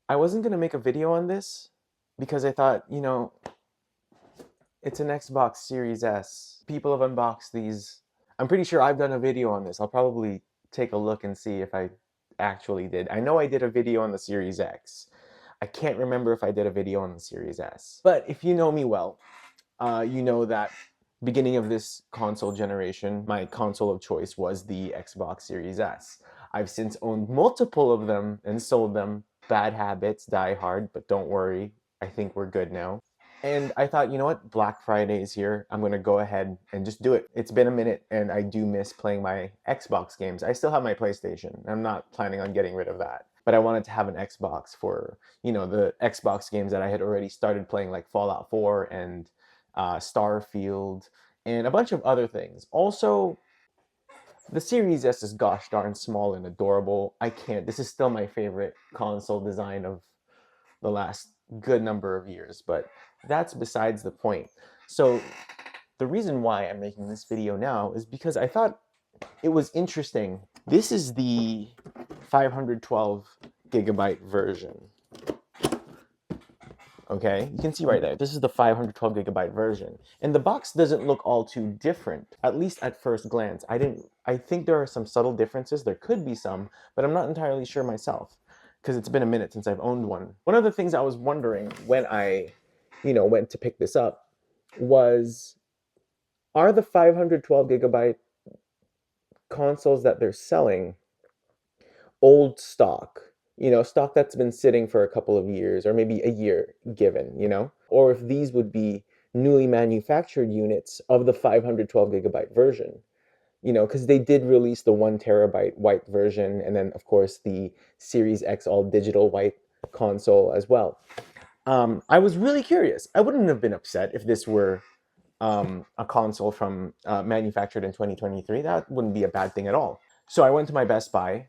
I wasn't gonna make a video on this because I thought, it's an Xbox Series S. People have unboxed these. I'm pretty sure I've done a video on this. I'll probably take a look and see if I actually did. I know I did a video on the Series X. I can't remember if I did a video on the Series S. But if you know me well, you know that beginning of this console generation, my console of choice was the Xbox Series S. I've since owned multiple of them and sold them. Bad habits die hard, but don't worry, I think we're good now. And I thought, you know what, Black Friday is here. I'm gonna go ahead and just do it. It's been a minute and I do miss playing my Xbox games. I still have my PlayStation. I'm not planning on getting rid of that. But I wanted to have an Xbox for, the Xbox games that I had already started playing, like Fallout 4 and Starfield, and a bunch of other things. Also, the Series S is gosh darn small and adorable. This is still my favorite console design of the last good number of years, but that's besides the point. So the reason why I'm making this video now is because I thought it was interesting. This is the 512 gigabyte version. Okay, you can see right there, this is the 512 gigabyte version. And the box doesn't look all too different, at least at first glance. I think there are some subtle differences. There could be some, but I'm not entirely sure myself because it's been a minute since I've owned one. One of the things I was wondering when I, went to pick this up was, are the 512 gigabyte consoles that they're selling old stock? Stock that's been sitting for a couple of years or maybe a year given. Or if these would be newly manufactured units of the 512 gigabyte version, because they did release the 1 terabyte white version and then, of course, the Series X all digital white console as well. I was really curious. I wouldn't have been upset if this were a console from manufactured in 2023. That wouldn't be a bad thing at all. So I went to my Best Buy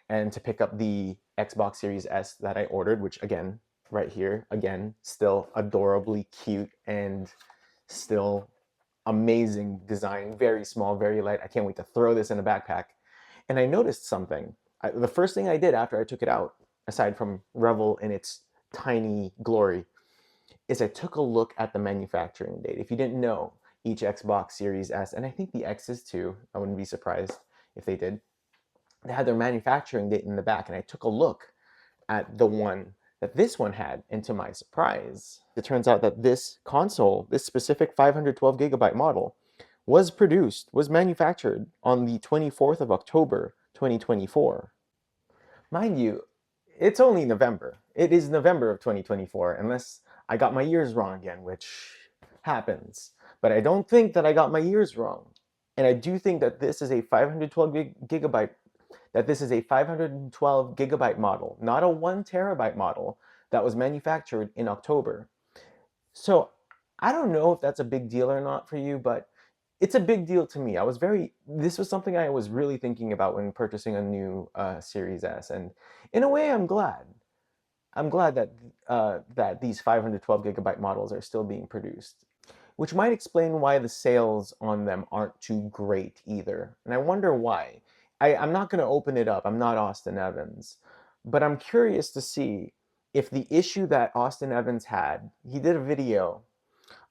and to pick up the Xbox Series S that I ordered, which again, right here, again, still adorably cute and still amazing design, very small, very light. I can't wait to throw this in a backpack. And I noticed something. The first thing I did after I took it out, aside from revel in its tiny glory, is I took a look at the manufacturing date. If you didn't know, each Xbox Series S, and I think the X's too, I wouldn't be surprised if they did, they had their manufacturing date in the back, and I took a look at the one that this one had, and to my surprise, it turns out that this console, this specific 512 gigabyte model, was manufactured on the 24th of October, 2024. Mind you, it's only November. It is November of 2024, unless I got my years wrong again, which happens. But I don't think that I got my years wrong. And I do think that this is a 512 gigabyte, that this is a 512 gigabyte model, not a 1 terabyte model that was manufactured in October. So I don't know if that's a big deal or not for you, but it's a big deal to me. This was something I was really thinking about when purchasing a new Series S, and in a way, I'm glad. I'm glad that these 512 gigabyte models are still being produced, which might explain why the sales on them aren't too great either. And I wonder why. I'm not going to open it up. I'm not Austin Evans, but I'm curious to see if the issue that Austin Evans had. He did a video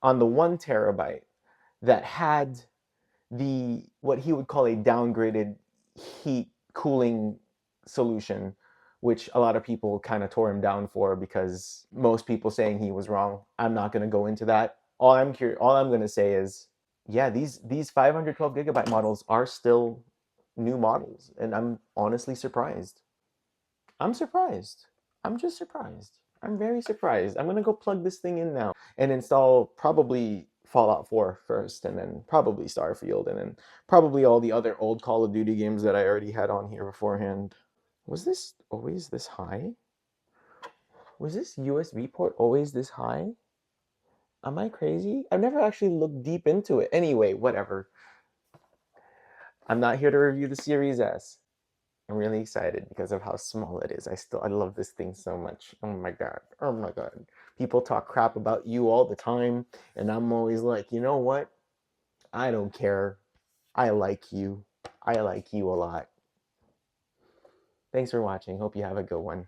on the 1 terabyte that had what he would call a downgraded heat cooling solution, which a lot of people kind of tore him down for because most people saying he was wrong. I'm not going to go into that. All I'm going to say is, yeah, these 512 gigabyte models are still new models, and I'm honestly surprised. I'm surprised. I'm just surprised. I'm very surprised. I'm gonna go plug this thing in now and install probably Fallout 4 first, and then probably Starfield, and then probably all the other old Call of Duty games that I already had on here beforehand. Was this always this high? Was this USB port always this high? Am I crazy? I've never actually looked deep into it. Anyway, whatever. I'm not here to review the Series S. I'm really excited because of how small it is. I love this thing so much. Oh my god. Oh my god. People talk crap about you all the time, and I'm always like, you know what? I don't care. I like you. I like you a lot. Thanks for watching. Hope you have a good one.